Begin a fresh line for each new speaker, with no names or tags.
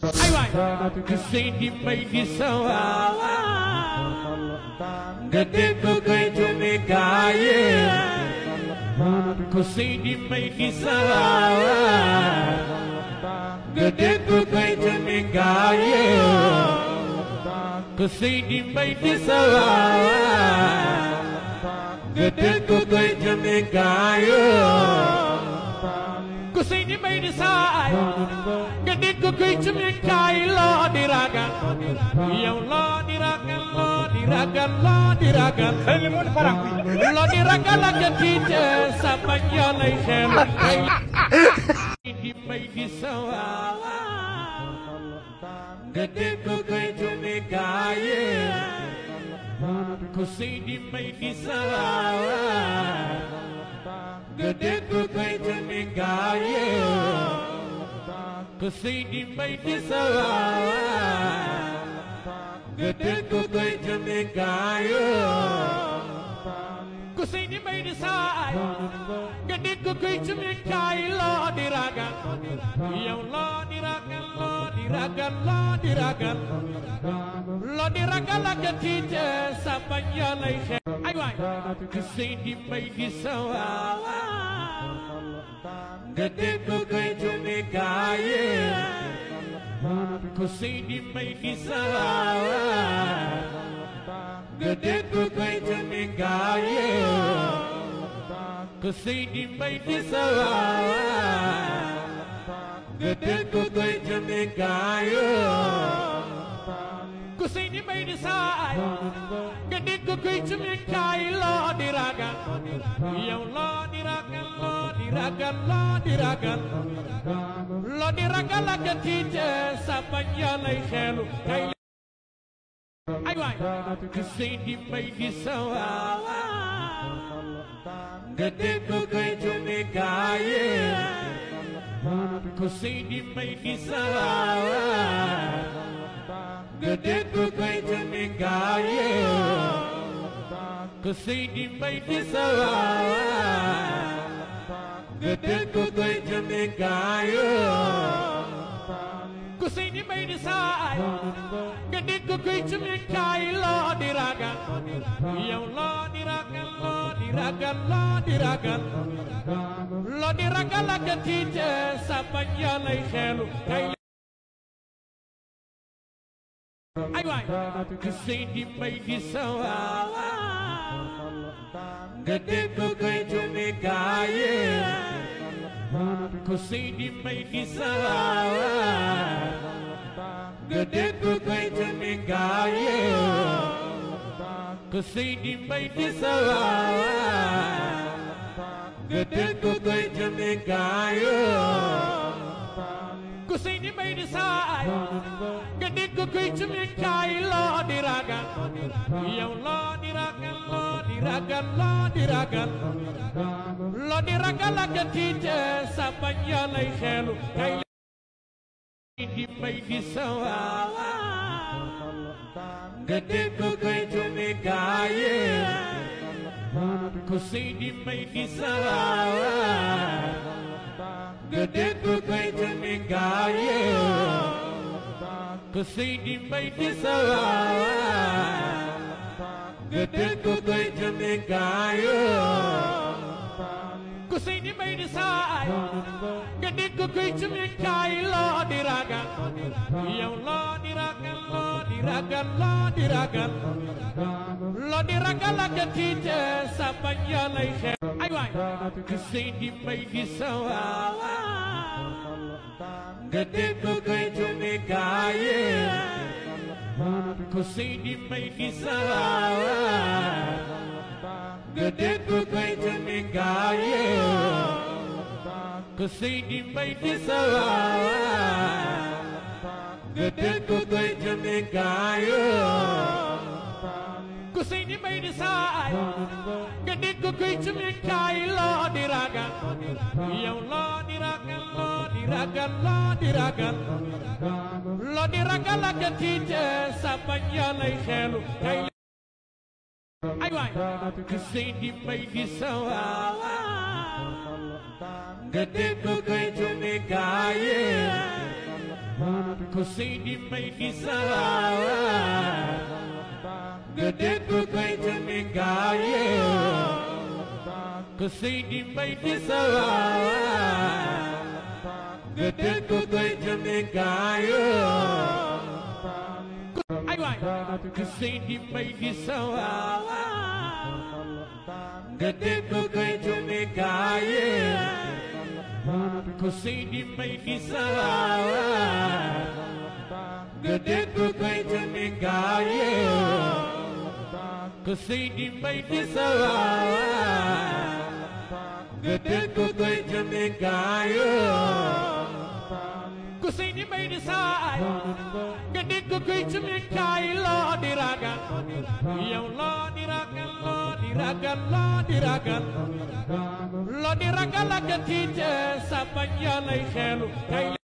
ay waay ku sëy di may di sawa nga dégg koy jumi kaaye ku sëy di may di sawa nga dégg koy jumi kaaye ku sëy di may di sawa nga dégg koy jumi kaaye ku sëy di may di saay nga dégg koy jumi kaay loo di ragal yow loo di ragal loo di ragal loo di ragal loo di ragal ak tiite sa bañ yoo lay xel di may di sawa nga dégg koy jumi kaay ku sëy di may di sawa nga dégg koy jumi kaaye ku sëy di may di sawa nga dégg koy jumi kaaye ku sëy di may di saay nga dégg koy jumi kaay loo di ragal yow loo di ragal loo di ragal loo di ragal loo di ragal ak tiite sa bañ yoo lay xel ay waay ku sëy di may di sawa nga dégg koy jumi kaaye ku sëy di may di sawa nga dégg koy jumi kaaye ku sëy di may di sawa nga dégg koy jumi kaaye ku sëy di may di saay nga dégg koy jumi kaay loo di ragal yow loo di ragal loo di ragal loo di ragal loo di ragal ak tiite sa bañ yoo lay xelu kay ay waay ku sëy di may di sawa nga dégg koy jumi kaaye ku sëy di may di sawa nga dégg koy jumi kaaye ku sëy di may di sawa nga dégg koy jumi kaaye ku sëy di may di saay nga dégg koy jumi kaay loo di ragal yow loo di ragal loo di ragal loo di ragal loo di ragal ak tiite sa bañ yoo lay xelu kay ay waay ku sëy di may di sawa nga dégg koy jumi kaaye ku sëy di may di sawa nga dégg koy jumi kaaye ku sëy di may di sawa nga dégg koy jumi kaaye ku sëy di may di saay nga dégg koy jumi kaay loo di ragal yow loo di ragal loo di ragal loo di ragal loo di ragal ak tiite sa bañ yoo lay xelu kay di may di sawa nga dégg koy jumi kaaye ku sëy di may di sawa nga dégg koy jumi kaaye ku sëy di may di sawa nga dégg koy jumi kaaye ku sëy di may di saay nga dégg koy jumi kaay loo di ragal yow loo di ragal loo di ragal loo di ragal loo di ragal ak tiite sa bañ yoo lay xel ay waay ku sëy di may di sawa nga dégg koy jumi kaaye ku sëy di may di sawa nga dégg koy jumi kaaye ku sëy di may di sawa nga dégg koy jumi kaaye ku sëy di may di saay nga dégg koy jumi kaay loo di ragal yow loo di ragal loo di ragal loo di ragal loo di ragal ak tiite sa bañ yoo lay xelu kay ay waay ku sëy di may di sawa nga dégg koy jumi kaaye ku ku Seydi Mbay di sawaay nga dégg koy jëmi gaaye ku Seydi Mbay di sawaay nga dégg koy jëmi gaaye ay waay ku Seydi Mbay di sawaay nga dégg koy jëmi gaaye ku Seydi Mbay di sawaay nga dégg koy jëmi gaaye ku Seydi Mbay di sawaay nga dégg koy jëmi gaaye ku Seydi Mbay di sawaay nga dégg koy jëmi gaaye loo di ragal yow loo di ragal loo di ragal loo di ragal loo di ragal ak tiite sa bañ ya lay xeelu kay